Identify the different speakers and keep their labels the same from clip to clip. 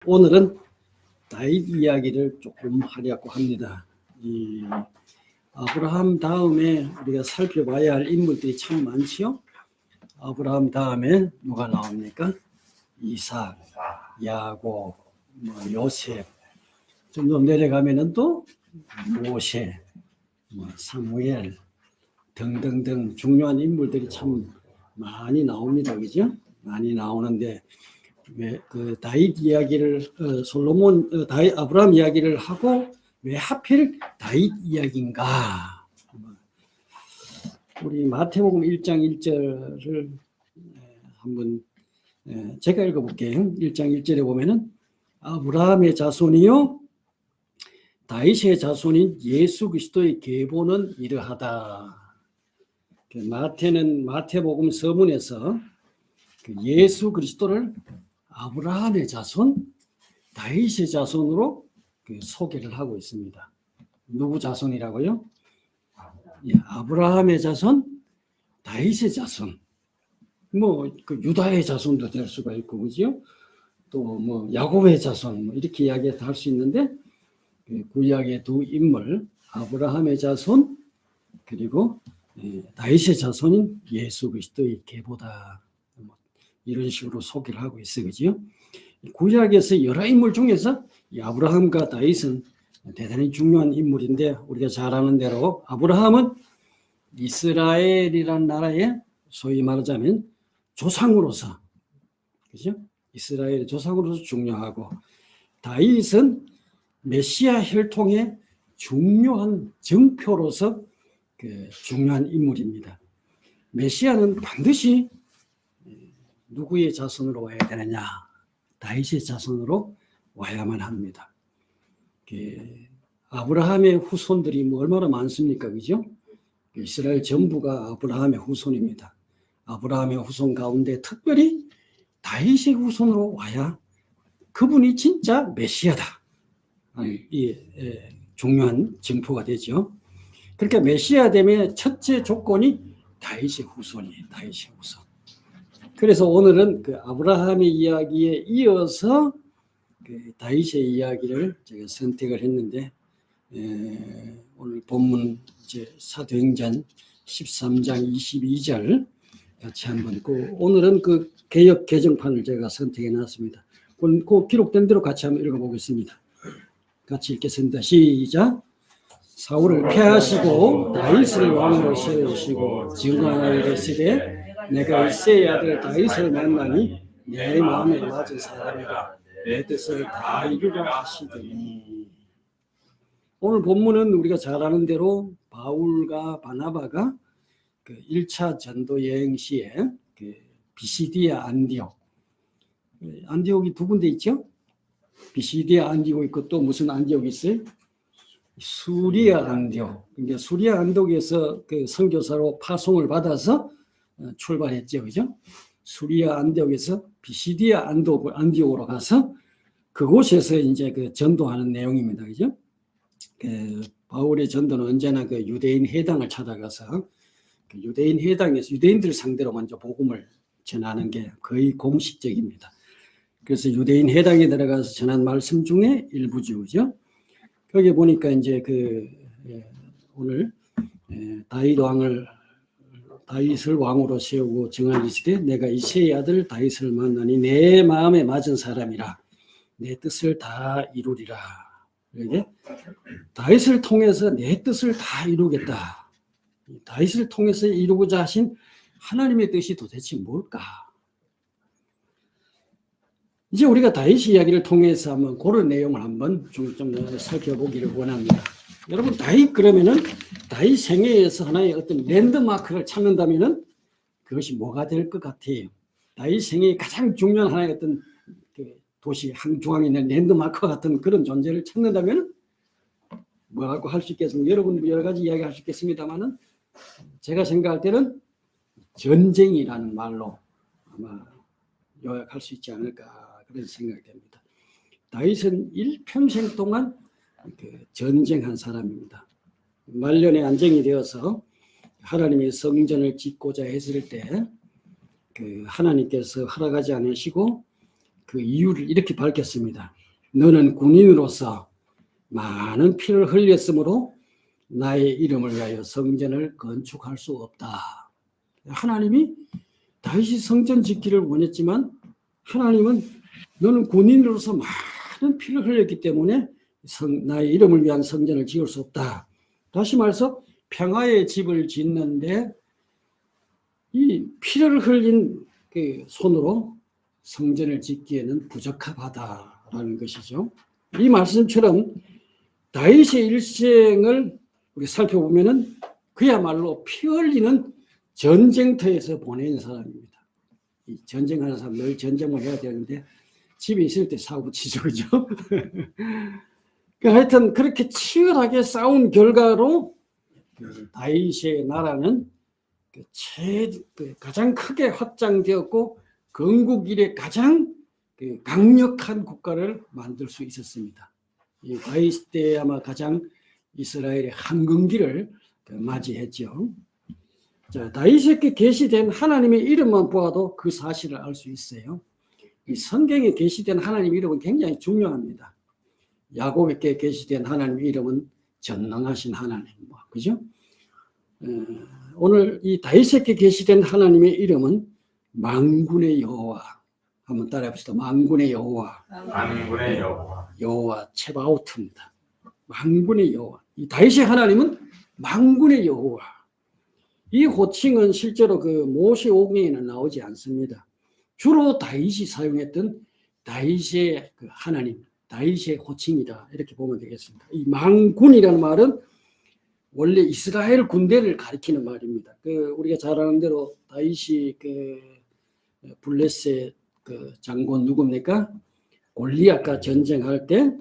Speaker 1: 오늘은 다윗 이야기를 조금 하려고 합니다. 이 아브라함 다음에 우리가 살펴봐야 할 인물들이 참 많지요. 아브라함 다음에 누가 나옵니까? 이삭, 야곱, 요셉. 좀 더 내려가면은 또 모세, 사무엘 등등등 중요한 인물들이 참 많이 나옵니다, 그죠? 많이 나오는데 그 다윗 이야기를 아브라함 이야기를 하고 왜 하필 다윗 이야기인가? 우리 마태복음 1장 1절을 한번 제가 읽어볼게요. 1장 1절에 보면은 아브라함의 자손이요 다윗의 자손인 예수 그리스도의 계보는 이러하다. 마태는 마태복음 서문에서 예수 그리스도를 아브라함의 자손, 다윗의 자손으로 소개를 하고 있습니다. 누구 자손이라고요? 아브라함의 자손, 다윗의 자손. 유다의 자손도 될 수가 있고, 그죠? 또 야곱의 자손, 이렇게 이야기해서 할 수 있는데, 구약의 두 인물, 아브라함의 자손, 그리고 다윗의 자손인 예수 그리스도의 계보다. 이런 식으로 소개를 하고 있어요. 그죠? 구약에서 여러 인물 중에서 아브라함과 다윗은 대단히 중요한 인물인데 우리가 잘 아는 대로 아브라함은 이스라엘이라는 나라의 소위 말하자면 조상으로서, 그죠? 이스라엘의 조상으로서 중요하고 다윗은 메시아 혈통의 중요한 정표로서 중요한 인물입니다. 메시아는 반드시 누구의 자손으로 와야 되느냐? 다윗의 자손으로 와야만 합니다. 아브라함의 후손들이 얼마나 많습니까? 그죠? 이스라엘 전부가 아브라함의 후손입니다. 아브라함의 후손 가운데 특별히 다윗의 후손으로 와야 그분이 진짜 메시아다. 중요한 증표가 되죠. 그러니까 메시아 되면 첫째 조건이 다윗의 후손이에요. 다윗의 후손. 그래서 오늘은 아브라함의 이야기에 이어서 다윗의 이야기를 제가 선택을 했는데 오늘 본문 이제 사도행전 13장 22절 같이 한번 오늘은 개역 개정판을 제가 선택해 놨습니다. 그 기록된 대로 같이 한번 읽어보겠습니다. 같이 읽겠습니다. 시작. 사울을 폐하시고 다윗을 왕으로 세우시고 증언하여 이르시되 내가 이새의 아들 다윗을 만나니 내 마음에 맞은 사람이라 내 뜻을 다 이루라 하시더니. 오늘 본문은 우리가 잘 아는 대로 바울과 바나바가 1차 전도 여행 시에 비시디아 안디옥, 안디옥이 두 군데 있죠? 비시디아 안디옥 있고 또 무슨 안디옥이 있어요? 수리아 안디옥. 그러니까 수리아 안디옥에서 선교사로 파송을 받아서 출발했죠, 그죠? 수리아 안디옥에서 비시디아 안디옥으로 가서 그곳에서 이제 전도하는 내용입니다, 그죠? 바울의 전도는 언제나 유대인 회당을 찾아가서 유대인 회당에서 유대인들 상대로 먼저 복음을 전하는 게 거의 공식적입니다. 그래서 유대인 회당에 들어가서 전한 말씀 중에 일부죠, 그죠? 거기 보니까 이제 오늘 다윗을 왕으로 세우고 정하시되 내가 이새의 아들 다윗을 만나니 내 마음에 맞은 사람이라 내 뜻을 다 이루리라. 이게 다윗을 통해서 내 뜻을 다 이루겠다. 다윗을 통해서 이루고자 하신 하나님의 뜻이 도대체 뭘까? 이제 우리가 다윗 이야기를 통해서 한번 그런 내용을 한번 좀 살펴보기를 원합니다. 여러분 다윗 그러면은 다윗 생애에서 하나의 어떤 랜드마크를 찾는다면은 그것이 뭐가 될 것 같아요? 다윗 생애의 가장 중요한 하나의 어떤 도시 중앙에 있는 랜드마크 같은 그런 존재를 찾는다면은 뭐라고 할 수 있겠습니까? 여러분 여러 가지 이야기 할 수 있겠습니다만은 제가 생각할 때는 전쟁이라는 말로 아마 요약할 수 있지 않을까 그런 생각이 됩니다. 다윗은 일평생 동안 전쟁한 사람입니다. 말년에 안정이 되어서 하나님의 성전을 짓고자 했을 때 하나님께서 허락하지 않으시고 그 이유를 이렇게 밝혔습니다. 너는 군인으로서 많은 피를 흘렸으므로 나의 이름을 위하여 성전을 건축할 수 없다. 하나님이 다윗이 성전 짓기를 원했지만 하나님은 너는 군인으로서 많은 피를 흘렸기 때문에 나의 이름을 위한 성전을 지을 수 없다. 다시 말해서 평화의 집을 짓는데 이 피를 흘린 그 손으로 성전을 짓기에는 부적합하다라는 것이죠. 이 말씀처럼 다윗의 일생을 우리 살펴보면은 그야말로 피 흘리는 전쟁터에서 보낸 사람입니다. 이 전쟁하는 사람 늘 전쟁을 해야 되는데 집에 있을 때 사고 치죠, 그죠? 하여튼 그렇게 치열하게 싸운 결과로 다윗의 나라는 가장 크게 확장되었고 건국 이래 가장 강력한 국가를 만들 수 있었습니다. 이 다윗 때 아마 가장 이스라엘의 황금기를 맞이했죠. 자, 다윗에게 계시된 하나님의 이름만 보아도 그 사실을 알 수 있어요. 이 성경에 계시된 하나님의 이름은 굉장히 중요합니다. 야곱에게 계시된 하나님의 이름은 전능하신 하나님, 그죠? 오늘 이 다윗에게 계시된 하나님의 이름은 만군의 여호와. 한번 따라해 봅시다. 만군의 여호와.
Speaker 2: 만군의 여호와.
Speaker 1: 여호와 체바오트입니다. 만군의 여호와. 이 다윗의 하나님은 만군의 여호와. 이 호칭은 실제로 그 모세오경에는 나오지 않습니다. 주로 다윗이 사용했던 다윗의 그 하나님, 다윗의 호칭이다 이렇게 보면 되겠습니다. 이 만군이라는 말은 원래 이스라엘 군대를 가리키는 말입니다. 우리가 잘 아는 대로 다윗이 블레셋 장군 누굽니까? 골리앗과 전쟁할 때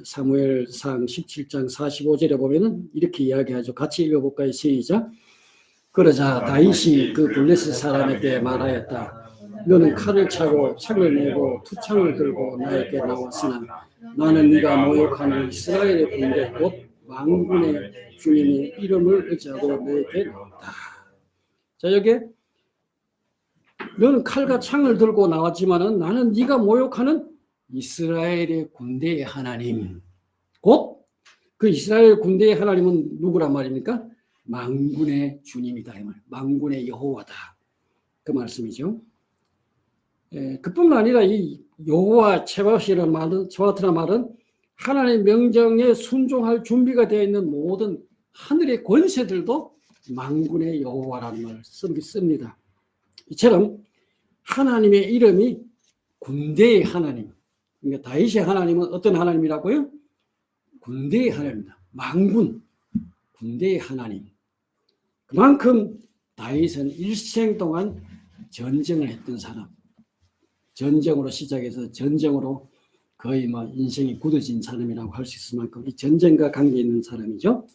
Speaker 1: 사무엘상 17장 45절에 보면은 이렇게 이야기하죠. 같이 읽어볼까요? 시작. 그러자 다윗이 그 블레셋 사람에게 말하였다. 너는 칼을 차고 창을 내고 투창을 들고 나에게 나왔으나 나는 네가 모욕하는 이스라엘의 군대 곧 만군의 주님의 이름을 의지하고 너에게 나왔다. 자, 여기 너는 칼과 창을 들고 나왔지만은 나는 네가 모욕하는 이스라엘의 군대의 하나님, 곧 그 이스라엘 군대의 하나님은 누구란 말입니까? 만군의 주님이다. 이 말. 만군의 여호와다. 그 말씀이죠. 그뿐만 아니라 이 여호와 체바오트라는 말은 하나님의 명령에 순종할 준비가 되어 있는 모든 하늘의 권세들도 만군의 여호와라는 말을 씁니다. 이처럼 하나님의 이름이 군대의 하나님. 그러니까 다윗의 하나님은 어떤 하나님이라고요? 군대의 하나님입니다. 만군, 군대의 하나님. 그만큼 다윗은 일생 동안 전쟁을 했던 사람. 전쟁으로 시작해서 전쟁으로 거의 인생이 굳어진 사람이라고 할 수 있을 만큼 이 전쟁과 관계 있는 사람이죠.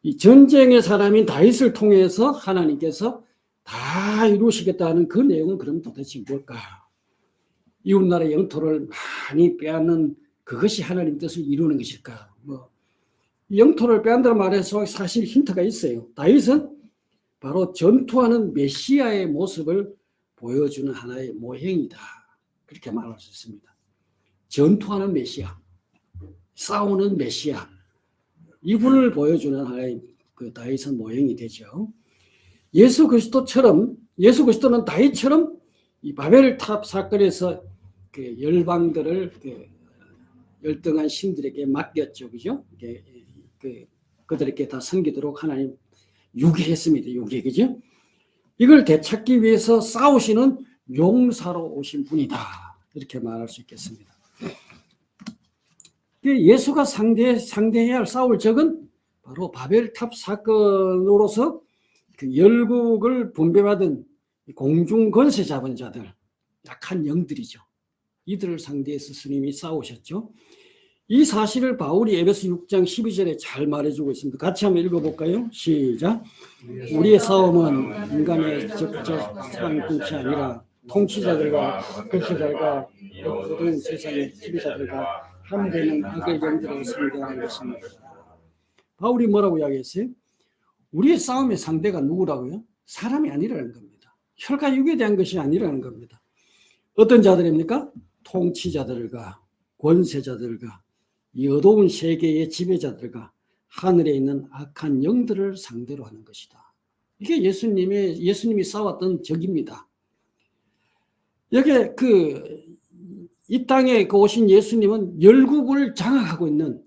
Speaker 1: 이 전쟁의 사람인 다윗을 통해서 하나님께서 다 이루시겠다는 그 내용은 그럼 도대체 뭘까? 이웃나라의 영토를 많이 빼앗는 그것이 하나님 뜻을 이루는 것일까? 영토를 빼앗는다는 말에서 사실 힌트가 있어요. 다윗은 바로 전투하는 메시아의 모습을 보여주는 하나의 모형이다. 그렇게 말할 수 있습니다. 전투하는 메시아, 싸우는 메시아, 이분을 보여주는 하나의 그 다윗은 모형이 되죠. 예수 그리스도는 다윗처럼 이 바벨탑 사건에서 그 열방들을 열등한 신들에게 맡겼죠, 그죠? 그들에게 다 섬기도록 하나님 유기했습니다, 유기, 그죠? 이걸 되찾기 위해서 싸우시는 용사로 오신 분이다, 이렇게 말할 수 있겠습니다. 예수가 상대해야 할 싸울 적은 바로 바벨탑 사건으로서 그 열국을 분배받은 공중 권세 잡은 자들, 약한 영들이죠. 이들을 상대해서 스님이 싸우셨죠. 이 사실을 바울이 에베소 6장 12절에 잘 말해주고 있습니다. 같이 한번 읽어볼까요? 시작. 우리의 싸움은 인간의 적절한 것이 아니라 통치자들과 권세자들과 모든 세상의 지배자들과 함되는 악의 영들을 상대하는 것입니다. 바울이 뭐라고 이야기했어요? 우리의 싸움의 상대가 누구라고요? 사람이 아니라는 겁니다. 혈과 육에 대한 것이 아니라는 겁니다. 어떤 자들입니까? 통치자들과 권세자들과 이 어두운 세계의 지배자들과 하늘에 있는 악한 영들을 상대로 하는 것이다. 이게 예수님이 싸웠던 적입니다. 여기에 이 땅에 오신 예수님은 열국을 장악하고 있는,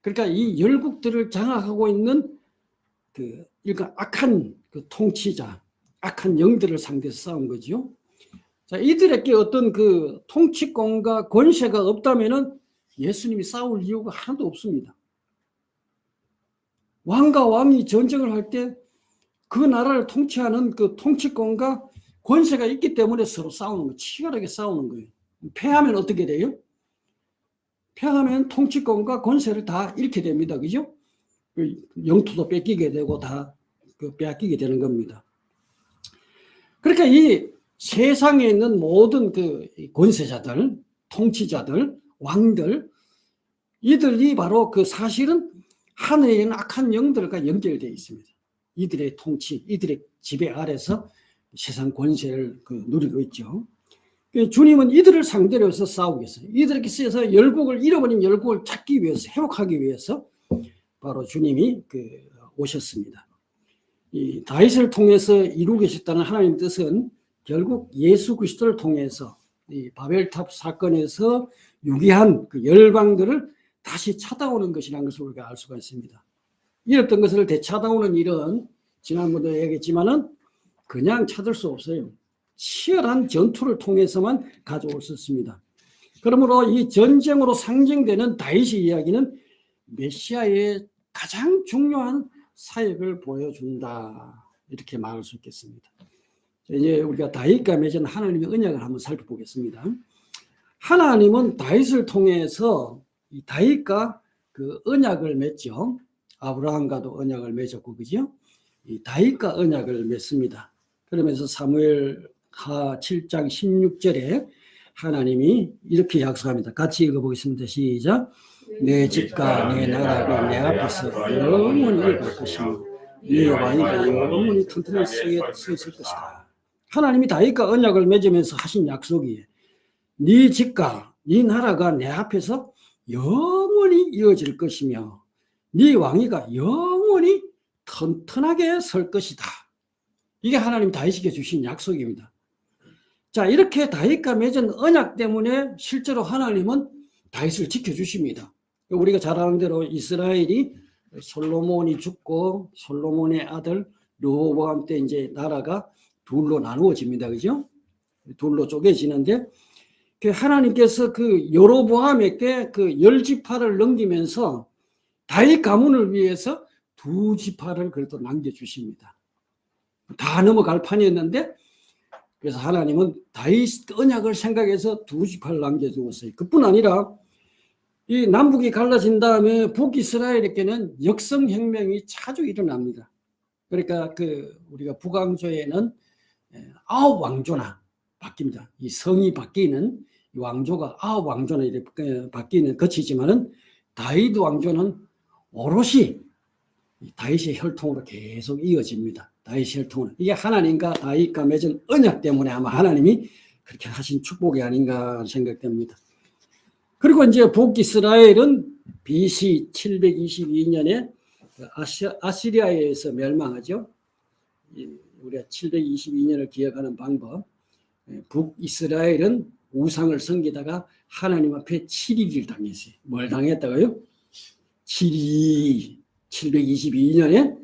Speaker 1: 그러니까 이 열국들을 장악하고 있는 그러니까 악한 통치자, 악한 영들을 상대해서 싸운 거죠. 자, 이들에게 어떤 통치권과 권세가 없다면은 예수님이 싸울 이유가 하나도 없습니다. 왕과 왕이 전쟁을 할 때 그 나라를 통치하는 그 통치권과 권세가 있기 때문에 서로 싸우는 거예요. 치열하게 싸우는 거예요. 패하면 어떻게 돼요? 패하면 통치권과 권세를 다 잃게 됩니다. 그죠? 영토도 뺏기게 되고 다 빼앗기게 되는 겁니다. 그러니까 이 세상에 있는 모든 권세자들, 통치자들, 왕들, 이들이 바로 사실은 하늘에 있는 악한 영들과 연결되어 있습니다. 이들의 통치, 이들의 지배 아래서 세상 권세를 누리고 있죠. 주님은 이들을 상대로 해서 싸우겠어요. 이들에게 쓰여서 잃어버린 열국을 찾기 위해서, 회복하기 위해서 바로 주님이 오셨습니다. 이 다윗을 통해서 이루고 계셨다는 하나님의 뜻은 결국 예수 그리스도를 통해서 이 바벨탑 사건에서 유기한 열방들을 다시 찾아오는 것이라는 것을 우리가 알 수가 있습니다. 잃었던 것을 되찾아오는 일은 지난번도 얘기했지만은 그냥 찾을 수 없어요. 치열한 전투를 통해서만 가져올 수 있습니다. 그러므로 이 전쟁으로 상징되는 다윗의 이야기는 메시아의 가장 중요한 사역을 보여준다, 이렇게 말할 수 있겠습니다. 이제 우리가 다윗과 맺은 하나님의 언약을 한번 살펴보겠습니다. 하나님은 다윗을 통해서 이 다윗과 언약을 맺죠. 아브라함과도 언약을 맺었고, 그죠? 이 다윗과 언약을 맺습니다. 그러면서 사무엘하 7장 16절에 하나님이 이렇게 약속합니다. 같이 읽어보겠습니다. 시작. 내 집과 내 나라가 내 앞에서 영원히 갈 것이며 네 왕위가 영원히 튼튼히 서 있을 것이다. 하나님이 다윗과 언약을 맺으면서 하신 약속이 네 집과 네 나라가 내 앞에서 영원히 이어질 것이며 네 왕위가 영원히 튼튼하게 설 것이다. 이게 하나님 다윗에게 주신 약속입니다. 자, 이렇게 다윗과 맺은 언약 때문에 실제로 하나님은 다윗을 지켜주십니다. 우리가 잘 아는 대로 이스라엘이 솔로몬이 죽고 솔로몬의 아들 르호보암 때 이제 나라가 둘로 나누어집니다. 그죠? 둘로 쪼개지는데 하나님께서 여로보암에게 10지파를 넘기면서 다윗 가문을 위해서 2지파를 그래도 남겨주십니다. 다 넘어갈 판이었는데 그래서 하나님은 다윗 언약을 생각해서 2지파를 남겨주었어요. 그뿐 아니라 이 남북이 갈라진 다음에 북이스라엘에게는 역성혁명이 자주 일어납니다. 그러니까 우리가 북왕조에는 9왕조나 바뀝니다. 이 성이 바뀌는 이 왕조가 9왕조나 이렇게 바뀌는 거치지만은 다윗 왕조는 오롯이 다윗의 혈통으로 계속 이어집니다. 다윗의 혈통으로. 이게 하나님과 다윗과 맺은 언약 때문에 아마 하나님이 그렇게 하신 축복이 아닌가 생각됩니다. 그리고 이제 북이스라엘은 BC 722년에 아시리아에 의해서 멸망하죠. 우리가 722년을 기억하는 방법. 북이스라엘은 우상을 섬기다가 하나님 앞에 7일을 당했어요. 뭘 당했다고요? 722년에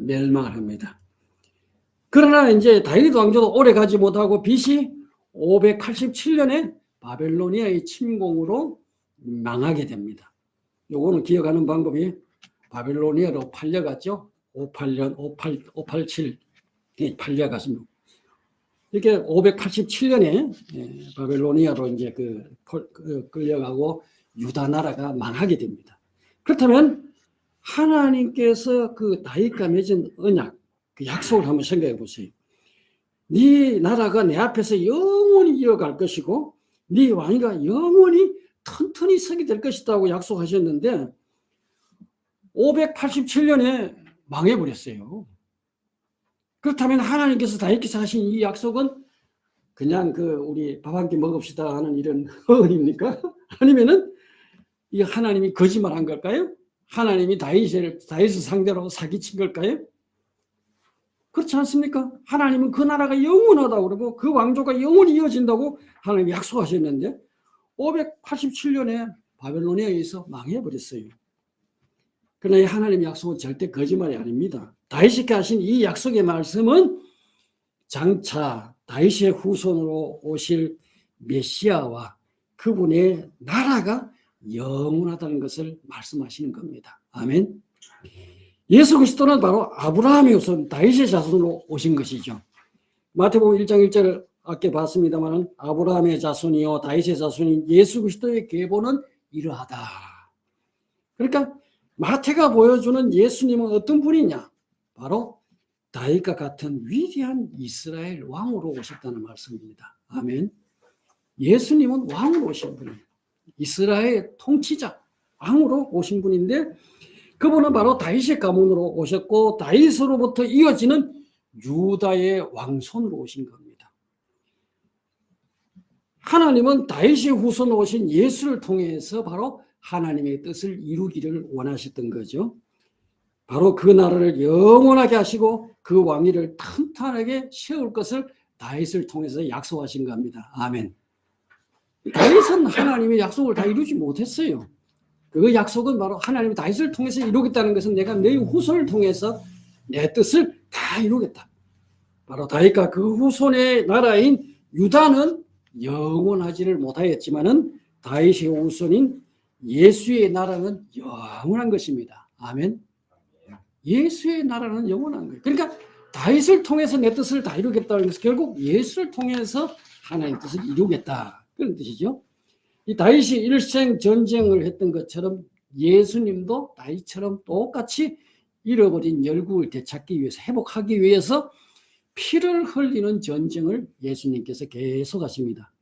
Speaker 1: 멸망을 합니다. 그러나 이제 다윗 왕조도 오래 가지 못하고 BC 587년에 바벨로니아의 침공으로 망하게 됩니다. 요거는 기억하는 방법이 바벨로니아로 팔려갔죠. 587에 팔려갔습니다. 이렇게 587년에 바벨로니아로 이제 끌려가고 유다 나라가 망하게 됩니다. 그렇다면 하나님께서 다윗과 맺은 언약, 약속을 한번 생각해 보세요. 네 나라가 내 앞에서 영원히 이어갈 것이고 네 왕위가 영원히 튼튼히 서게 될 것이라고 약속하셨는데 587년에 망해버렸어요. 그렇다면 하나님께서 다윗께서 하신 이 약속은 그냥 우리 밥 한 끼 먹읍시다 하는 이런 허언입니까? 아니면은 이 하나님이 거짓말한 걸까요? 하나님이 다윗을 상대로 사기친 걸까요? 그렇지 않습니까? 하나님은 그 나라가 영원하다고 그러고 그 왕조가 영원히 이어진다고 하나님이 약속하셨는데 587년에 바벨론에 의해서 망해버렸어요. 그러나 이 하나님의 약속은 절대 거짓말이 아닙니다. 다윗에게 하신 이 약속의 말씀은 장차 다윗의 후손으로 오실 메시아와 그분의 나라가 영원하다는 것을 말씀하시는 겁니다. 아멘. 예수 그리스도는 바로 아브라함의 후손 다윗의 자손으로 오신 것이죠. 마태복음 1장 1절을 아까 봤습니다만 아브라함의 자손이요 다윗의 자손인 예수 그리스도의 계보는 이러하다. 그러니까 마태가 보여주는 예수님은 어떤 분이냐? 바로 다윗과 같은 위대한 이스라엘 왕으로 오셨다는 말씀입니다. 아멘. 예수님은 왕으로 오신 분이에요. 이스라엘 통치자 왕으로 오신 분인데 그분은 바로 다윗의 가문으로 오셨고 다윗으로부터 이어지는 유다의 왕손으로 오신 겁니다. 하나님은 다윗의 후손으로 오신 예수를 통해서 바로 하나님의 뜻을 이루기를 원하셨던 거죠. 바로 그 나라를 영원하게 하시고 그 왕위를 탄탄하게 세울 것을 다윗을 통해서 약속하신 겁니다. 아멘. 다윗은 하나님의 약속을 다 이루지 못했어요. 그 약속은 바로 하나님이 다윗을 통해서 이루겠다는 것은 내가 내 후손을 통해서 내 뜻을 다 이루겠다. 바로 다윗과 그 후손의 나라인 유다는 영원하지를 못하였지만은 다윗의 후손인 예수의 나라는 영원한 것입니다. 아멘. 예수의 나라는 영원한 거예요. 그러니까 다윗을 통해서 내 뜻을 다 이루겠다는 것은 결국 예수를 통해서 하나님의 뜻을 이루겠다. 그런 뜻이죠. 이 다윗이 일생 전쟁을 했던 것처럼 예수님도 다윗처럼 똑같이 잃어버린 열국을 되찾기 위해서 회복하기 위해서 피를 흘리는 전쟁을 예수님께서 계속 하십니다.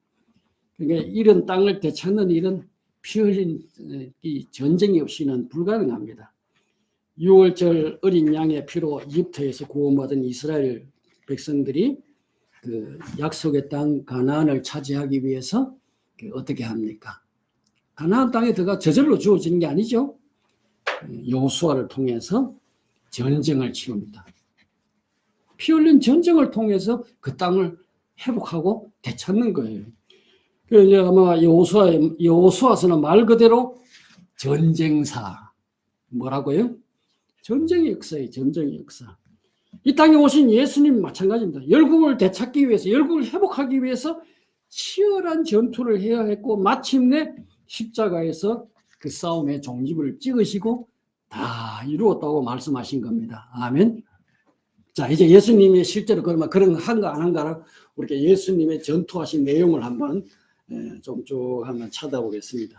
Speaker 1: 그러니까 이런 땅을 되찾는 일은 피 흘린 이 전쟁이 없이는 불가능합니다. 6월절 어린 양의 피로 이집트에서 구원받은 이스라엘 백성들이 그 약속의 땅 가나안을 차지하기 위해서 어떻게 합니까? 가나안 땅에 들어가 저절로 주어지는 게 아니죠. 여호수아를 통해서 전쟁을 치릅니다. 피 흘린 전쟁을 통해서 그 땅을 회복하고 되찾는 거예요. 그래서 아마 여호수아서는 말 그대로 전쟁사 뭐라고요? 전쟁의 역사예요. 전쟁의 역사. 이 땅에 오신 예수님 마찬가지입니다. 열국을 되찾기 위해서, 열국을 회복하기 위해서 치열한 전투를 해야 했고 마침내 십자가에서 그 싸움의 종집을 찍으시고 다 이루었다고 말씀하신 겁니다. 아멘. 자, 이제 예수님이 실제로 그러면 그런 한가 안 한가를 우리가 예수님의 전투하신 내용을 한번 좀 쭉 한번 찾아보겠습니다.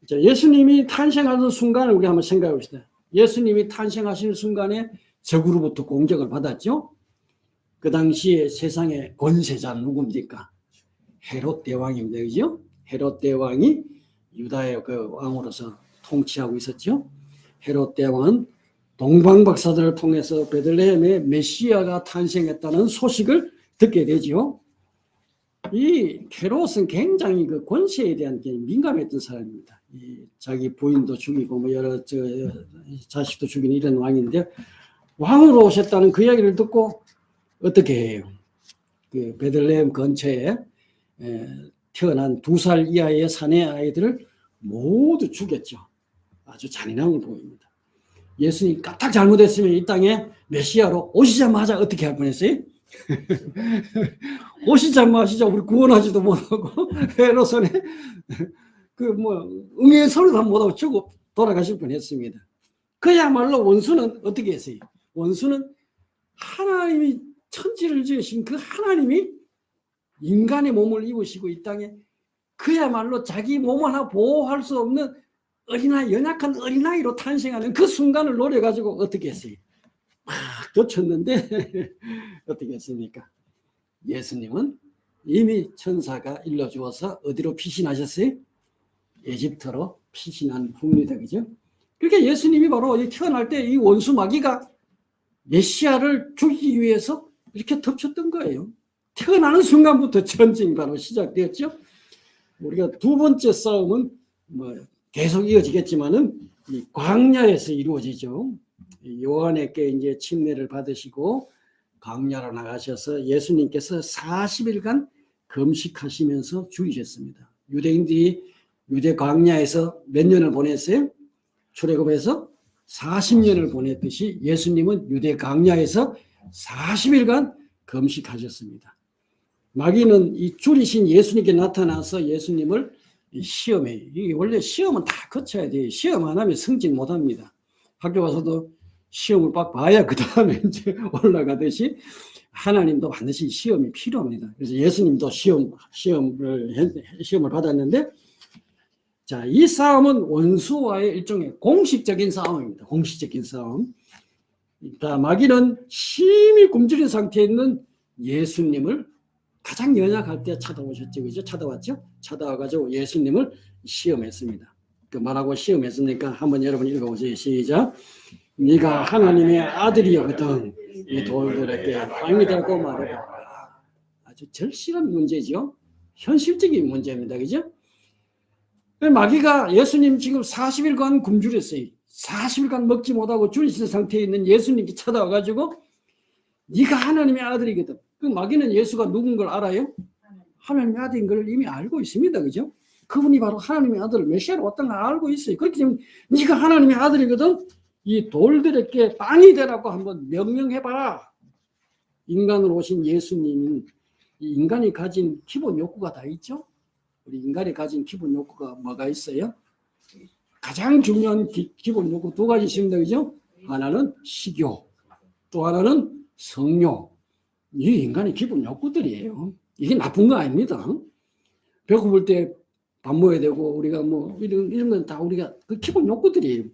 Speaker 1: 자, 예수님이 탄생하는 순간을 우리 한번 생각해 봅시다. 예수님이 탄생하시는 순간에 적으로부터 공격을 받았죠. 그 당시에 세상의 권세자 누굽니까? 헤롯 대왕입니다. 그죠? 헤롯 대왕이 유다의 그 왕으로서 통치하고 있었죠. 헤롯 대왕은 동방박사들을 통해서 베들레헴에 메시아가 탄생했다는 소식을 듣게 되죠. 이 헤롯은 굉장히 그 권세에 대한 게 민감했던 사람입니다. 자기 부인도 죽이고 뭐 여러 자식도 죽인 이런 왕인데 왕으로 오셨다는 그 이야기를 듣고 어떻게 해요? 그 베들레헴 근처에 태어난 2살 이하의 사내 아이들을 모두 죽였죠. 아주 잔인함을 보입니다. 예수님 까딱 잘못했으면 이 땅에 메시아로 오시자마자 어떻게 할 뻔했어요? 오시자마자 우리 구원하지도 못하고 헤롯손에 응의 소리도 못하고 죽어 돌아가실 뻔했습니다. 그야말로 원수는 어떻게 했어요? 원수는 하나님이 천지를 지으신 그 하나님이 인간의 몸을 입으시고 이 땅에 그야말로 자기 몸 하나 보호할 수 없는 어린아이, 연약한 어린아이로 탄생하는 그 순간을 노려가지고 어떻게 했어요? 막 덮쳤는데 어떻게 했습니까? 예수님은 이미 천사가 일러주어서 어디로 피신하셨어요? 에집트로 피신한 후입니다. 그죠? 그러니까 예수님이 바로 태어날 때 이 원수 마귀가 메시아를 죽이기 위해서 이렇게 덮쳤던 거예요. 태어나는 순간부터 전쟁이 바로 시작되었죠. 우리가 두 번째 싸움은 뭐 계속 이어지겠지만은 이 광야에서 이루어지죠. 요한에게 이제 침례를 받으시고 광야로 나가셔서 예수님께서 40일간 금식하시면서 죽이셨습니다. 유대인들이 유대 광야에서 몇 년을 보냈어요? 출애굽에서 40년을 보냈듯이 예수님은 유대 광야에서 40일간 금식하셨습니다. 마귀는 이 줄이신 예수님께 나타나서 예수님을 시험해. 원래 시험은 다 거쳐야 돼요. 시험 안 하면 승진 못 합니다. 학교 가서도 시험을 빡 봐야 그 다음에 이제 올라가듯이 하나님도 반드시 시험이 필요합니다. 그래서 예수님도 시험을 받았는데, 자, 이 싸움은 원수와의 일종의 공식적인 싸움입니다. 공식적인 싸움. 자, 마귀는 심히 굶주린 상태에 있는 예수님을 가장 연약할 때 찾아오셨죠. 그죠? 찾아왔죠? 찾아와가지고 예수님을 시험했습니다. 그 말하고 시험했으니까 한번 여러분 읽어보세요. 시작. 네가 하나님의 아들이거든 이 돌들에게 빵이 되고 말해라. 아주 절실한 문제죠. 현실적인 문제입니다. 그죠? 마귀가 예수님 지금 40일간 굶주렸어요. 40일간 먹지 못하고 줄이신 상태에 있는 예수님께 찾아와가지고 네가 하나님의 아들이거든. 그 마귀는 예수가 누군 걸 알아요? 하나님의 아들인 걸 이미 알고 있습니다. 그죠? 그분이 바로 하나님의 아들 메시아로 왔던 걸 알고 있어요. 그렇기 때문에 네가 하나님의 아들이거든 이 돌들에게 빵이 되라고 한번 명령해봐라. 인간으로 오신 예수님은 인간이 가진 기본 욕구가 다 있죠. 우리 인간이 가진 기본 욕구가 뭐가 있어요? 가장 중요한 기본 욕구 두 가지 있습니다. 그죠? 하나는 식욕, 또 하나는 성욕. 이 인간의 기본 욕구들이에요. 이게 나쁜 거 아닙니다. 배고플 때 밥 먹어야 되고 우리가 뭐 이런 건 다 우리가 그 기본 욕구들이에요.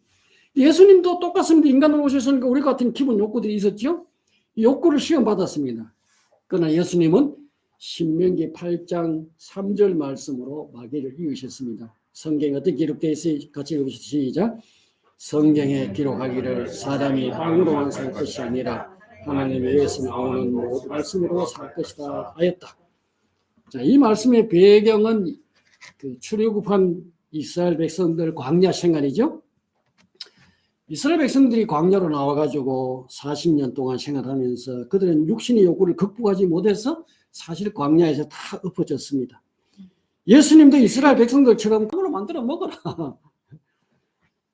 Speaker 1: 예수님도 똑같습니다. 인간으로 오셨으니까 우리 같은 기본 욕구들이 있었죠. 이 욕구를 시험받았습니다. 그러나 예수님은 신명기 8장 3절 말씀으로 마귀를 이기셨습니다. 성경에 어떻게 기록되어 있어요? 같이 읽어보시죠. 시작. 성경에 기록하기를 사람이 빵으로만 살 것이 아니라 하나님의 입에서 나오는 모든 말씀으로 살 것이다 하였다. 자, 이 말씀의 배경은 그 출애굽한 이스라엘 백성들 광야 생활이죠. 이스라엘 백성들이 광야로 나와가지고 40년 동안 생활하면서 그들은 육신의 욕구를 극복하지 못해서 사실 광야에서 다 엎어졌습니다. 예수님도 이스라엘 백성들처럼 그걸로 만들어 먹어라.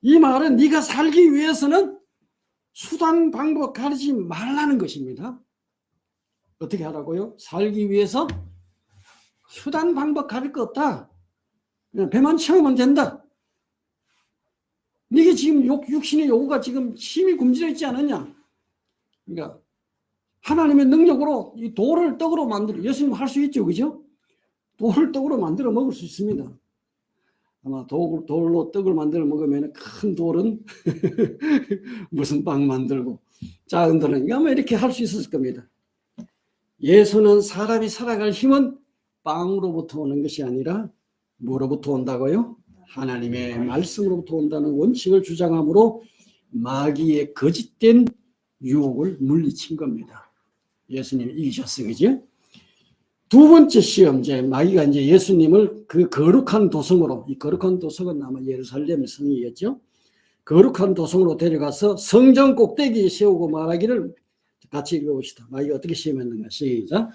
Speaker 1: 이 말은 네가 살기 위해서는 수단 방법 가르치지 말라는 것입니다. 어떻게 하라고요? 살기 위해서 수단 방법 가릴 거 없다. 그냥 배만 채우면 된다. 네게 지금 육신의 요구가 지금 심히 굶주려 있지 않느냐? 그러니까 하나님의 능력으로 이 돌을 떡으로 만들어, 예수님 할 수 있죠, 그죠? 돌을 떡으로 만들어 먹을 수 있습니다. 아마 돌로 떡을 만들어 먹으면 큰 돌은 무슨 빵 만들고 작은 돌은 아마 이렇게 할 수 있었을 겁니다. 예수는 사람이 살아갈 힘은 빵으로부터 오는 것이 아니라 뭐로부터 온다고요? 하나님의 말씀으로부터 온다는 원칙을 주장함으로 마귀의 거짓된 유혹을 물리친 겁니다. 예수님이 이기셨어요. 그죠? 두 번째 시험, 마귀가 이제 예수님을 그 거룩한 도성으로, 이 거룩한 도성은 아마 예루살렘 성이겠죠? 거룩한 도성으로 데려가서 성전 꼭대기에 세우고 말하기를 같이 읽어봅시다. 마귀가 어떻게 시험했는가? 시작.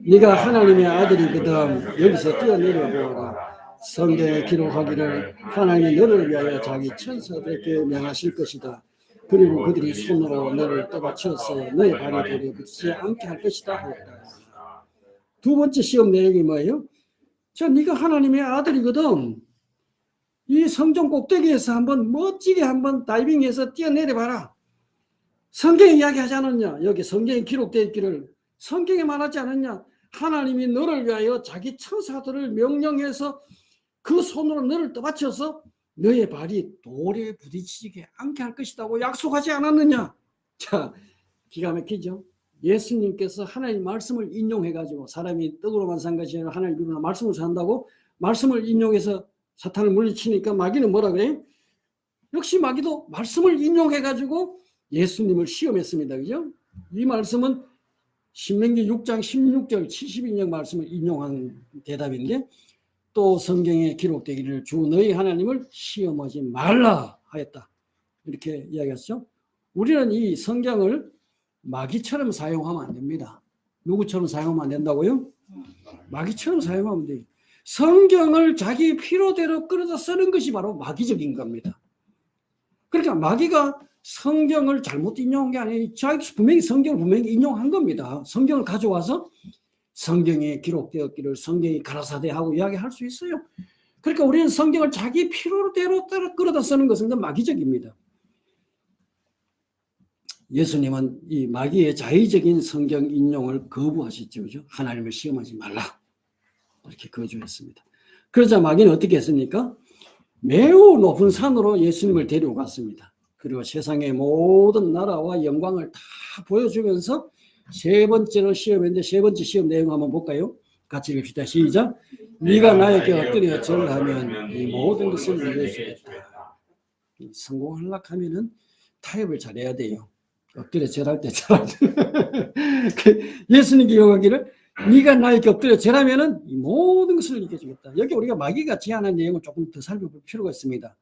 Speaker 1: 네가 하나님의 아들이거든 여기서 뛰어내려 보아라. 성경에 기록하기를 하나님이 너를 위하여 자기 천사들에게 명하실 것이다. 그리고 그들이 손으로 너를 떠받쳐서 너의 발에 돌에 붙이지 않게 할 것이다 하였다. 두 번째 시험 내용이 뭐예요? 네가 하나님의 아들이거든. 이 성전 꼭대기에서 한번 멋지게 한번 다이빙해서 뛰어내려 봐라. 성경에 이야기하지 않았냐? 여기 성경에 기록되어 있기를 성경에 말하지 않았냐? 하나님이 너를 위하여 자기 천사들을 명령해서 그 손으로 너를 떠받쳐서 너의 발이 돌에 부딪히지 않게 할 것이라고 약속하지 않았느냐? 자, 기가 막히죠? 예수님께서 하나님 말씀을 인용해가지고 사람이 떡으로만 산 것이 아니라 하나님 이루나 말씀을 산다고 말씀을 인용해서 사탄을 물리치니까 마귀는 뭐라 그래요? 역시 마귀도 말씀을 인용해가지고 예수님을 시험했습니다. 그죠? 이 말씀은 신명기 6장 16절 72절 말씀을 인용한 대답인데 또 성경에 기록되기를 주 너희 하나님을 시험하지 말라 하였다. 이렇게 이야기했죠. 우리는 이 성경을 마귀처럼 사용하면 안 됩니다. 누구처럼 사용하면 안 된다고요? 마귀처럼 사용하면 돼요. 성경을 자기 필요대로 끌어다 쓰는 것이 바로 마귀적인 겁니다. 그러니까 마귀가 성경을 잘못 인용한 게 아니에요. 자기 분명히 성경을 분명히 인용한 겁니다. 성경을 가져와서 성경에 기록되었기를 성경이 가라사대하고 이야기할 수 있어요. 그러니까 우리는 성경을 자기 필요대로 끌어다 쓰는 것은 마귀적입니다. 예수님은 이 마귀의 자의적인 성경 인용을 거부하셨죠. 그죠? 하나님을 시험하지 말라. 이렇게 거주했습니다. 그러자 마귀는 어떻게 했습니까? 매우 높은 산으로 예수님을 데려갔습니다. 그리고 세상의 모든 나라와 영광을 다 보여주면서 세 번째로 시험했는데 세 번째 시험 내용 한번 볼까요? 같이 읽읍시다. 시작. 네가 나에게 엎드려 절하면 이 모든 것을 네게 주겠다. 성공하려고 하면은 타협을 잘해야 돼요. 엎드려 절할 때 잘할 때 예수님께 요구하기를 네가 나에게 엎드려 절하면은 이 모든 것을 네게 주겠다. 여기 우리가 마귀가 제안한 내용을 조금 더 살펴볼 필요가 있습니다.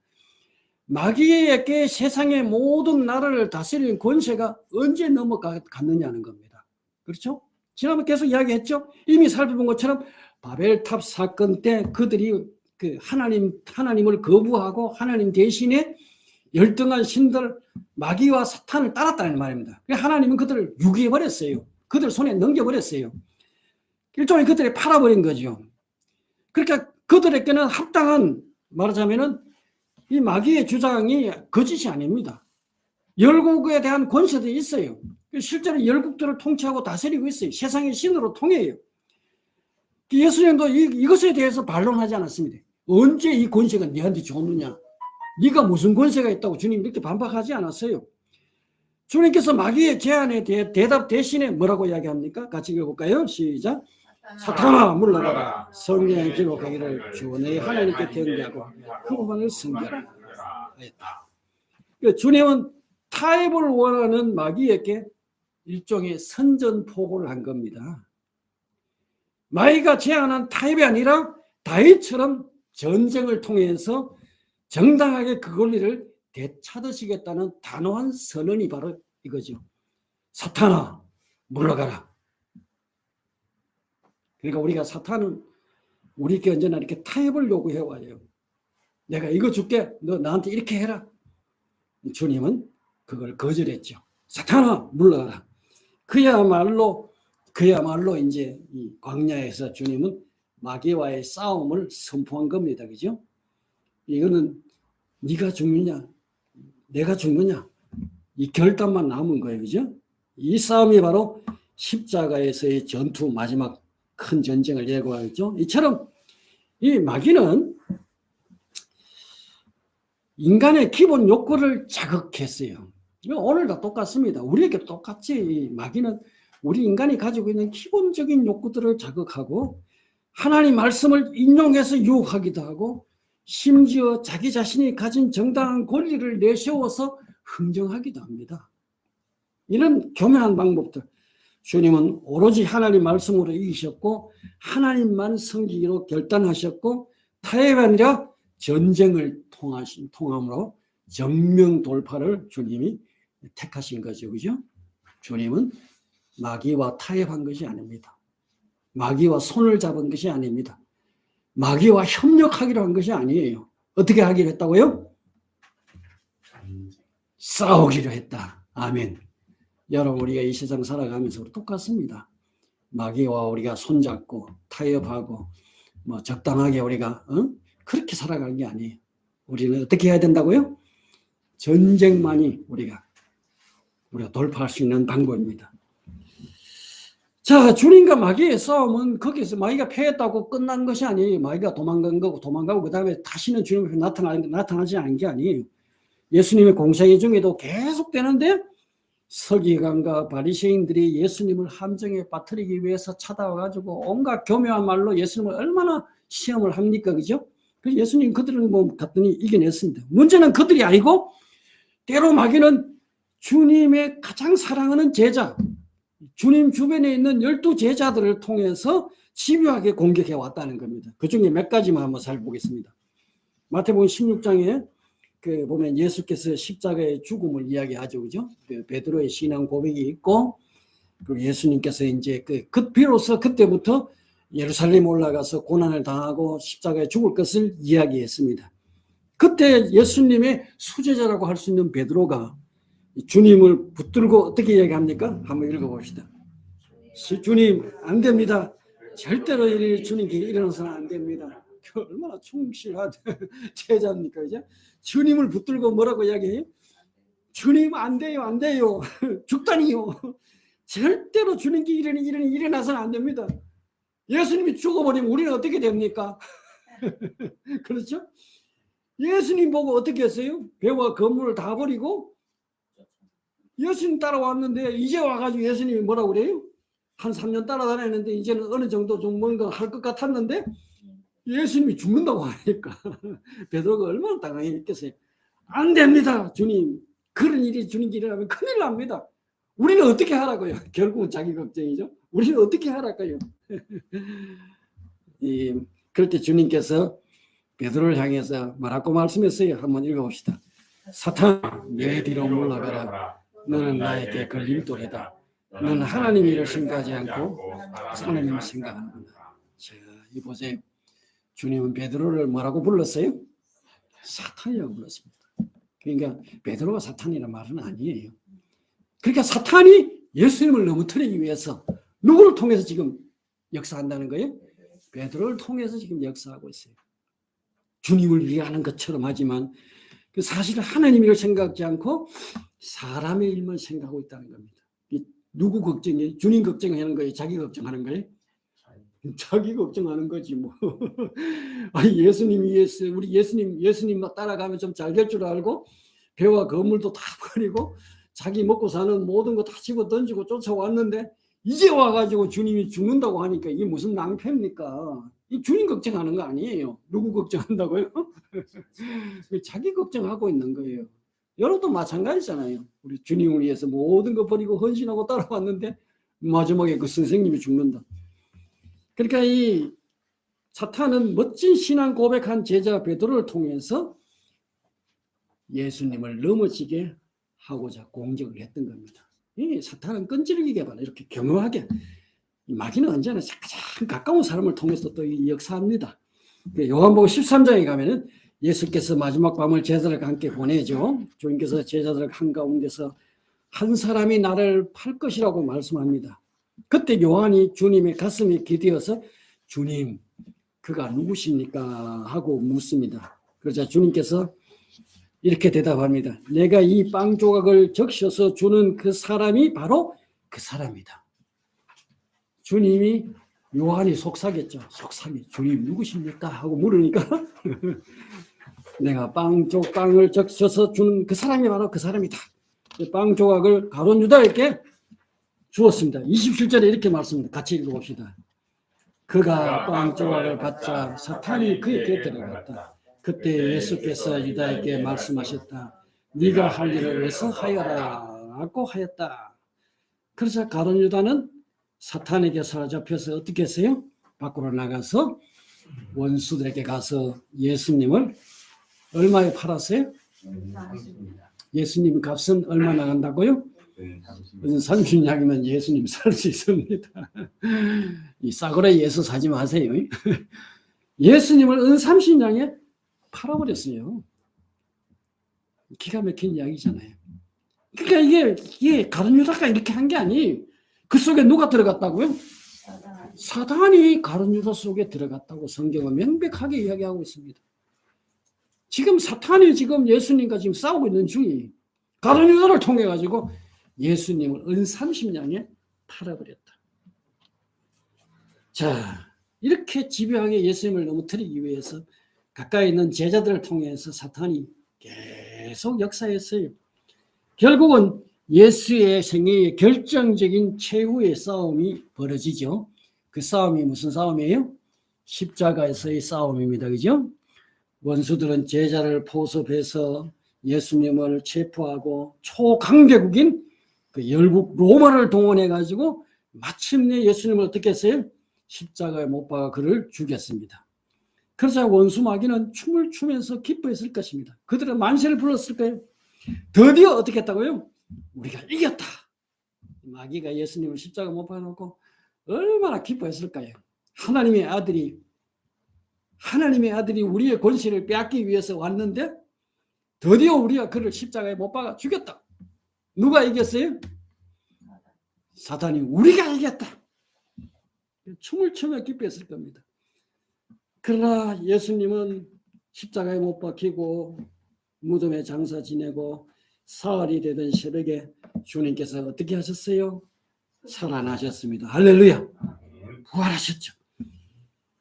Speaker 1: 마귀에게 세상의 모든 나라를 다스리는 권세가 언제 넘어갔느냐는 겁니다. 그렇죠? 지난번에 계속 이야기했죠? 이미 살펴본 것처럼 바벨탑 사건 때 그들이 그 하나님을 거부하고 하나님 대신에 열등한 신들 마귀와 사탄을 따랐다는 말입니다. 하나님은 그들을 유기해버렸어요. 그들 손에 넘겨버렸어요. 일종의 그들이 팔아버린 거죠. 그러니까 그들에게는 합당한 말하자면은 이 마귀의 주장이 거짓이 아닙니다. 열국에 대한 권세도 있어요. 실제로 열국들을 통치하고 다스리고 있어요. 세상의 신으로 통해요. 예수님도 이것에 대해서 반론하지 않았습니다. 언제 이 권세가 네한테 줬느냐? 네가 무슨 권세가 있다고 주님 이렇게 반박하지 않았어요. 주님께서 마귀의 제안에 대답 대신에 뭐라고 이야기합니까? 같이 읽어볼까요? 시작. 사탄아 물러가라. 성경에 기록하기를 주 너희 하나님께 경배하고 그분만을 섬겨라. 주님은 타협을 원하는 마귀에게 일종의 선전포고를 한 겁니다. 마귀가 제안한 타협이 아니라 다윗처럼 전쟁을 통해서 정당하게 그 권리를 되찾으시겠다는 단호한 선언이 바로 이거죠. 사탄아 물러가라. 그러니까 우리가 사탄은 우리에게 언제나 이렇게 타협을 요구해와요. 내가 이거 줄게. 너 나한테 이렇게 해라. 주님은 그걸 거절했죠. 사탄아 물러가라. 그야말로 이제 이 광야에서 주님은 마귀와의 싸움을 선포한 겁니다. 그죠? 이거는 네가 죽느냐 내가 죽느냐 이 결단만 남은 거예요. 그죠? 이 싸움이 바로 십자가에서의 전투 마지막 큰 전쟁을 예고하죠. 이처럼 이 마귀는 인간의 기본 욕구를 자극했어요. 오늘도 똑같습니다. 우리에게 똑같이 마귀는 우리 인간이 가지고 있는 기본적인 욕구들을 자극하고 하나님 말씀을 인용해서 유혹하기도 하고 심지어 자기 자신이 가진 정당한 권리를 내세워서 흥정하기도 합니다. 이런 교묘한 방법들 주님은 오로지 하나님 말씀으로 이기셨고 하나님만 섬기기로 결단하셨고 타협이 아니라 전쟁을 통함으로 정명 돌파를 주님이 택하신 거죠. 그죠? 주님은 마귀와 타협한 것이 아닙니다. 마귀와 손을 잡은 것이 아닙니다. 마귀와 협력하기로 한 것이 아니에요. 어떻게 하기로 했다고요? 싸우기로 했다. 아멘. 여러분 우리가 이 세상 살아가면서 똑같습니다. 마귀와 우리가 손잡고 타협하고 뭐 적당하게 우리가 그렇게 살아가는 게 아니에요. 우리는 어떻게 해야 된다고요? 전쟁만이 우리가 돌파할 수 있는 방법입니다. 자, 주님과 마귀의 싸움은 거기서 마귀가 패했다고 끝난 것이 아니에요. 마귀가 도망가고 그 다음에 다시는 주님 앞에 나타나지 않은 게 아니에요. 예수님의 공생애 중에도 계속되는데 서기관과 바리새인들이 예수님을 함정에 빠뜨리기 위해서 찾아와가지고 온갖 교묘한 말로 예수님을 얼마나 시험을 합니까? 그죠? 그래서 예수님 그들을 갔더니 이겨냈습니다. 문제는 그들이 아니고 때로 마귀는 주님의 가장 사랑하는 제자 주님 주변에 있는 12제자들을 통해서 집요하게 공격해 왔다는 겁니다. 그 중에 몇 가지만 한번 살펴보겠습니다. 마태복음 16장에 보면 예수께서 십자가의 죽음을 이야기하죠. 그죠? 베드로의 신앙 고백이 있고, 그리고 예수님께서 이제 비로소 그때부터 예루살렘 올라가서 고난을 당하고 십자가에 죽을 것을 이야기했습니다. 그때 예수님의 수제자라고 할 수 있는 베드로가 주님을 붙들고 어떻게 이야기합니까? 한번 읽어봅시다. 주님, 안 됩니다. 절대로 주님께 일어나서는 안 됩니다. 얼마나 충실한 제자입니까? 이제 주님을 붙들고 뭐라고 이야기해요? 주님, 안 돼요, 안 돼요. 죽다니요. 절대로 주님께 일어나서는 안 됩니다. 예수님이 죽어버리면 우리는 어떻게 됩니까? 그렇죠? 예수님 보고 어떻게 했어요? 배와 건물을 다 버리고 예수님 따라왔는데, 이제 와가지고 예수님이 뭐라고 그래요? 한 3년 따라다녔는데 이제는 어느 정도 좀 뭔가 할 것 같았는데 예수님이 죽는다고 하니까 베드로가 얼마나 당황했겠어요. 안 됩니다, 주님. 그런 일이 주님께 일어나면 큰일 납니다. 우리는 어떻게 하라고요? 결국은 자기 걱정이죠. 우리는 어떻게 하라고요? 그럴 때 주님께서 베드로를 향해서 뭐라고 말씀했어요? 한번 읽어봅시다. 사탄, 내 뒤로 물러가라. 너는 나에게 걸림돌이다. 너는 하나님 일을 생각하지 않고 하나님을 생각하는구나. 자, 이 보세요. 주님은 베드로를 뭐라고 불렀어요? 사탄이라고 불렀습니다. 그러니까 베드로가 사탄이라는 말은 아니에요. 그러니까 사탄이 예수님을 넘어뜨리기 위해서 누구를 통해서 지금 역사한다는 거예요? 베드로를 통해서 지금 역사하고 있어요. 주님을 위하는 것처럼 하지만 그 사실은 하나님 일을 생각하지 않고 사람의 일만 생각하고 있다는 겁니다. 누구 걱정이에요? 주님 걱정하는 거예요? 자기 걱정하는 거예요? 자기 걱정하는 거지 뭐. 아니, 우리 예수님 따라가면 좀 잘 될 줄 알고 배와 건물도 다 버리고 자기 먹고 사는 모든 거 다 집어 던지고 쫓아왔는데 이제 와가지고 주님이 죽는다고 하니까 이게 무슨 낭패입니까? 이 주님 걱정하는 거 아니에요. 누구 걱정한다고요? 자기 걱정하고 있는 거예요. 여러분도 마찬가지잖아요. 우리 주님을 위해서 모든 거 버리고 헌신하고 따라왔는데 마지막에 그 선생님이 죽는다. 그러니까 이 사탄은 멋진 신앙 고백한 제자 베드로를 통해서 예수님을 넘어지게 하고자 공격을 했던 겁니다. 이 사탄은 끈질기게 봐라. 이렇게 겸허하게. 마귀는 언제나 가장 가까운 사람을 통해서 또 역사합니다. 요한복음 13장에 가면은 예수께서 마지막 밤을 제자들과 함께 보내죠. 주님께서 제자들 한가운데서 한 사람이 나를 팔 것이라고 말씀합니다. 그때 요한이 주님의 가슴에 기대어서 주님, 그가 누구십니까? 하고 묻습니다. 그러자 주님께서 이렇게 대답합니다. 내가 이 빵 조각을 적셔서 주는 그 사람이 바로 그 사람이다. 주님이 요한이 속삭였죠. 속삭이 주님 누구십니까? 하고 물으니까 내가 빵을 적셔서 주는 그 사람이 바로 그 사람이다. 빵 조각을 가룟 유다에게 주었습니다. 27절에 이렇게 말씀합니다. 같이 읽어봅시다. 그가 빵 조각을 받자 사탄이 그에게 들어갔다. 그때 예수께서 유다에게 말씀하셨다. 네가 할 일을 해서 하여라 라고 하였다. 그래서 가룟 유다는 사탄에게 사로잡혀서 어떻게 했어요? 밖으로 나가서 원수들에게 가서 예수님을 얼마에 팔았어요? 예수님 값은 얼마 나간다고요? 30냥이면 예수님 살 수 있습니다. 이 싸구려 예수 사지 마세요. 예수님을 30냥에 팔아버렸어요. 기가 막힌 이야기잖아요. 그러니까 이게 가룟 유다가 이렇게 한 게 아니에요. 그 속에 누가 들어갔다고요? 사단이 가룟 유다 속에 들어갔다고 성경은 명백하게 이야기하고 있습니다. 지금 사탄이 지금 예수님과 지금 싸우고 있는 중이에요. 가룟 유다를 통해 가지고 예수님을 30냥에 팔아버렸다. 자, 이렇게 집요하게 예수님을 넘어뜨리기 위해서 가까이 있는 제자들을 통해서 사탄이 계속 역사했어요. 결국은 예수의 생애의 결정적인 최후의 싸움이 벌어지죠. 그 싸움이 무슨 싸움이에요? 십자가에서의 싸움입니다. 그죠? 원수들은 제자를 포섭해서 예수님을 체포하고 초강대국인 그 열국 로마를 동원해 가지고 마침내 예수님을 어떻게 했어요? 십자가에 못 박아 그를 죽였습니다. 그러자 원수 마귀는 춤을 추면서 기뻐했을 것입니다. 그들은 만세를 불렀을 거예요. 드디어 어떻게 했다고요? 우리가 이겼다. 마귀가 예수님을 십자가 못 박아놓고 얼마나 기뻐했을까요? 하나님의 아들이 우리의 권세를 빼앗기 위해서 왔는데 드디어 우리가 그를 십자가에 못 박아 죽였다. 누가 이겼어요? 사단이 우리가 이겼다. 춤을 추며 기뻐했을 겁니다. 그러나 예수님은 십자가에 못 박히고 무덤에 장사 지내고 사흘이 되던 새벽에 주님께서 어떻게 하셨어요? 살아나셨습니다. 할렐루야. 부활하셨죠.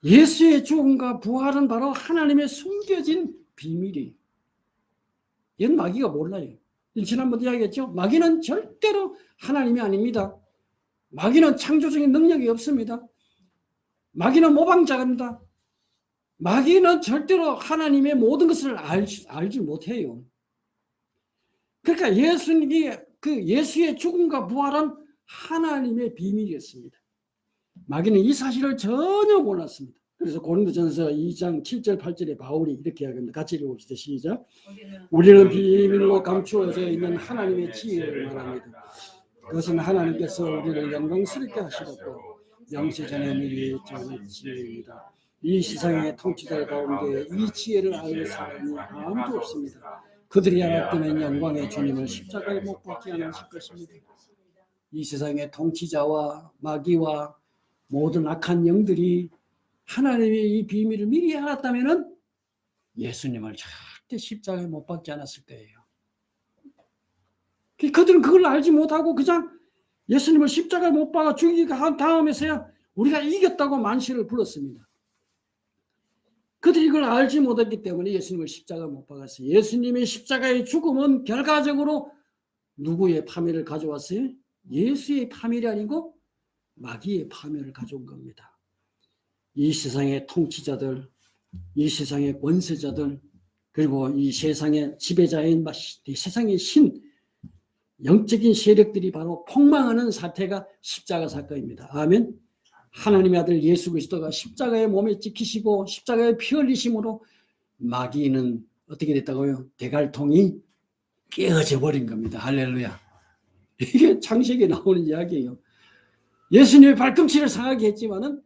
Speaker 1: 예수의 죽음과 부활은 바로 하나님의 숨겨진 비밀이에요. 이건 마귀가 몰라요. 지난번에 이야기했죠. 마귀는 절대로 하나님이 아닙니다. 마귀는 창조적인 능력이 없습니다. 마귀는 모방자입니다. 마귀는 절대로 하나님의 모든 것을 알지 못해요. 그러니까 예수의 죽음과 부활은 하나님의 비밀이었습니다. 마귀는 이 사실을 전혀 몰랐습니다. 그래서 고린도전서 2장 7절 8절에 바울이 이렇게 이야기합니다. 같이 읽어봅시다. 시작. 우리는 비밀로 감추어져 있는 하나님의 지혜를 말합니다. 그것은 하나님께서 우리를 영광스럽게 하시고 영세전에 미리 정한 지혜입니다. 이 세상의 통치자 가운데 이 지혜를 알 사람이 아무도 없습니다. 그들이 알았다면 영광의 주님을 십자가에 못 박지 않으실 것입니다. 이 세상의 통치자와 마귀와 모든 악한 영들이 하나님의 이 비밀을 미리 알았다면 예수님을 절대 십자가에 못 박지 않았을 거예요. 그들은 그걸 알지 못하고 그냥 예수님을 십자가에 못 박아 죽이게 한 다음에서야 우리가 이겼다고 만세를 불렀습니다. 그들이 이걸 알지 못했기 때문에 예수님을 십자가에 못 박았어요. 예수님의 십자가의 죽음은 결과적으로 누구의 파멸을 가져왔어요? 예수의 파멸이 아니고 마귀의 파멸을 가져온 겁니다. 이 세상의 통치자들, 이 세상의 권세자들, 그리고 이 세상의 지배자인 세상의 신, 영적인 세력들이 바로 폭망하는 사태가 십자가 사건입니다. 아멘. 하나님의 아들 예수 그리스도가 십자가의 몸에 찍히시고 십자가의 피 흘리심으로 마귀는 어떻게 됐다고요? 대갈통이 깨어져 버린 겁니다. 할렐루야. 이게 창세기에 나오는 이야기예요. 예수님의 발꿈치를 상하게 했지만은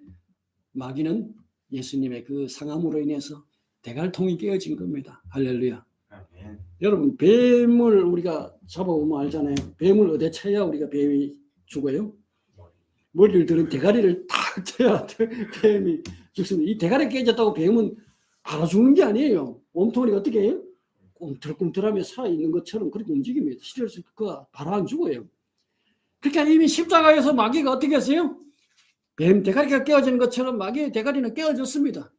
Speaker 1: 마귀는 예수님의 그 상함으로 인해서 대갈통이 깨어진 겁니다. 할렐루야. 아멘. 여러분 뱀을 우리가 잡아보면 알잖아요. 뱀을 어디에 쳐야 우리가 뱀이 죽어요? 머리를 들은 대가리를 탁 쳐야 뱀이 죽습니다. 이 대가리 깨졌다고 뱀은 알아 죽는 게 아니에요. 몸통이 어떻게 해요? 꿈틀꿈틀하며 살아있는 것처럼 그렇게 움직입니다. 실제로 그거 바로 안 죽어요. 그러니까 이미 십자가에서 마귀가 어떻게 했어요? 뱀 대가리가 깨어지는 것처럼 마귀의 대가리는 깨어졌습니다.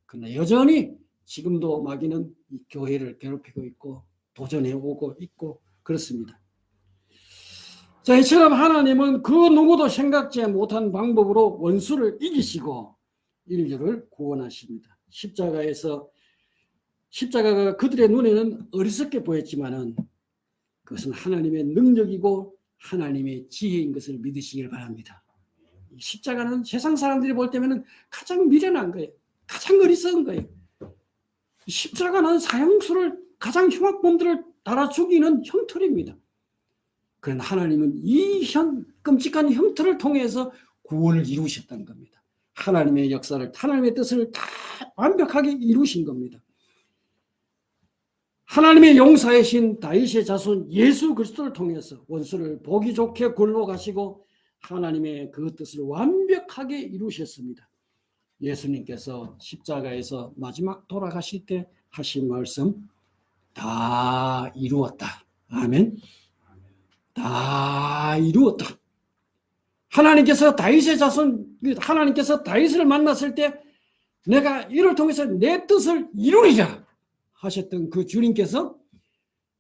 Speaker 1: 그러나 여전히 지금도 마귀는 이 교회를 괴롭히고 있고 도전해 오고 있고 그렇습니다. 자, 이처럼 하나님은 그 누구도 생각지 못한 방법으로 원수를 이기시고 인류를 구원하십니다. 십자가가 그들의 눈에는 어리석게 보였지만은 그것은 하나님의 능력이고 하나님의 지혜인 것을 믿으시길 바랍니다. 십자가는 세상 사람들이 볼 때면 가장 미련한 거예요. 가장 어리석은 거예요. 십자가는 사형수를 가장 흉악범들을 달아 죽이는 형틀입니다. 그러나 하나님은 이 끔찍한 형틀을 통해서 구원을 이루셨다는 겁니다. 하나님의 역사를, 하나님의 뜻을 다 완벽하게 이루신 겁니다. 하나님의 용사의 신 다윗의 자손 예수 그리스도를 통해서 원수를 보기 좋게 굴러 가시고 하나님의 그 뜻을 완벽하게 이루셨습니다. 예수님께서 십자가에서 마지막 돌아가실 때 하신 말씀 다 이루었다. 아멘. 다 이루었다. 하나님께서 다윗의 자손, 하나님께서 다윗을 만났을 때 내가 이를 통해서 내 뜻을 이루리라 하셨던 그 주님께서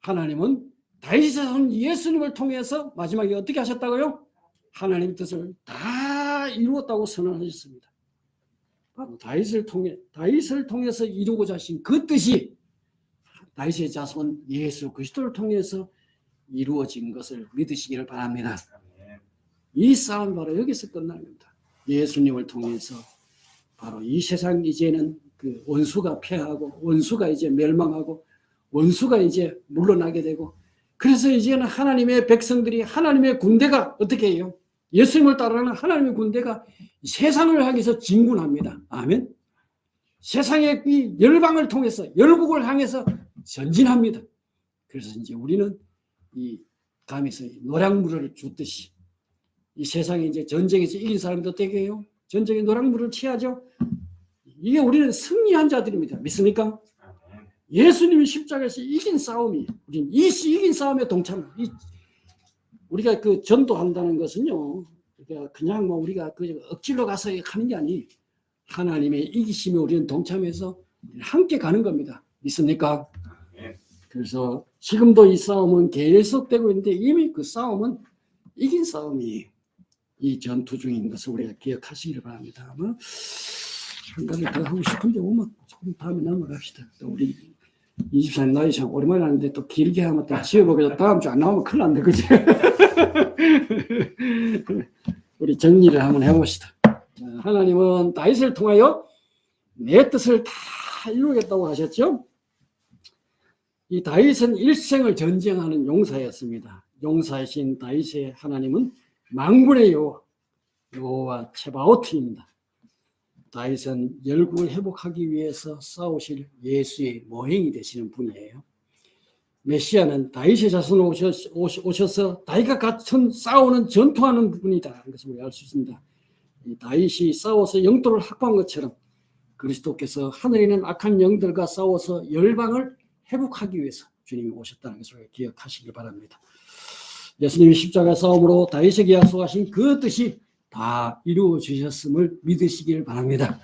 Speaker 1: 하나님은 다윗의 자손 예수님을 통해서 마지막에 어떻게 하셨다고요? 하나님의 뜻을 다 이루었다고 선언하셨습니다. 바로 다윗을 통해서 이루고자 하신 그 뜻이 다윗의 자손 예수 그리스도를 통해서 이루어진 것을 믿으시기를 바랍니다. 이 싸움이 바로 여기서 끝나는 겁니다. 예수님을 통해서 바로 이 세상 이제는 그 원수가 패하고 원수가 이제 멸망하고 원수가 이제 물러나게 되고, 그래서 이제는 하나님의 백성들이, 하나님의 군대가 어떻게 해요? 예수님을 따르는 하나님의 군대가 세상을 향해서 진군합니다. 아멘. 세상의 이 열방을 통해서 열국을 향해서 전진합니다. 그래서 이제 우리는 이 감에서 노량물을 줬듯이 이 세상에 이제 전쟁에서 이긴 사람도 어떻게 해요? 전쟁에 노량물을 취하죠. 이게 우리는 승리한 자들입니다. 믿습니까? 예수님이 십자가에서 이긴 싸움이, 우리는 이 이긴 싸움에 동참합니다. 우리가 그 전도한다는 것은요, 그냥 뭐 우리가 그 억지로 가서 하는 게 아니, 하나님의 이기심에 우리는 동참해서 함께 가는 겁니다. 믿습니까? 그래서 지금도 이 싸움은 계속되고 있는데 이미 그 싸움은 이긴 싸움이 이 전투 중인 것을 우리가 기억하시기를 바랍니다. 아마 한 가지 더 하고 싶은데 오면 조금 다음에 넘어갑시다. 또 우리 24년 나이 참 오랜만에 하는데 또 길게 하면 또 지어보게 다음 주 안 나오면 큰일 난다, 그지? 우리 정리를 한번 해봅시다. 하나님은 다윗을 통하여 내 뜻을 다 이루겠다고 하셨죠? 이 다윗은 일생을 전쟁하는 용사였습니다. 용사이신 다윗의 하나님은 만군의 여호와 체바오트입니다. 다윗은 열국을 회복하기 위해서 싸우실 예수의 모형이 되시는 분이에요. 메시아는 다윗의 자손으로 오셔서 다윗과 같은 싸우는 전투하는 분이다. 이것을 우리가 알 수 있습니다. 다윗이 싸워서 영토를 확보한 것처럼 그리스도께서 하늘에 있는 악한 영들과 싸워서 열방을 회복하기 위해서 주님이 오셨다는 것을 기억하시길 바랍니다. 예수님이 십자가 싸움으로 다윗에게 약속하신 그 뜻이 다 이루어지셨음을 믿으시길 바랍니다.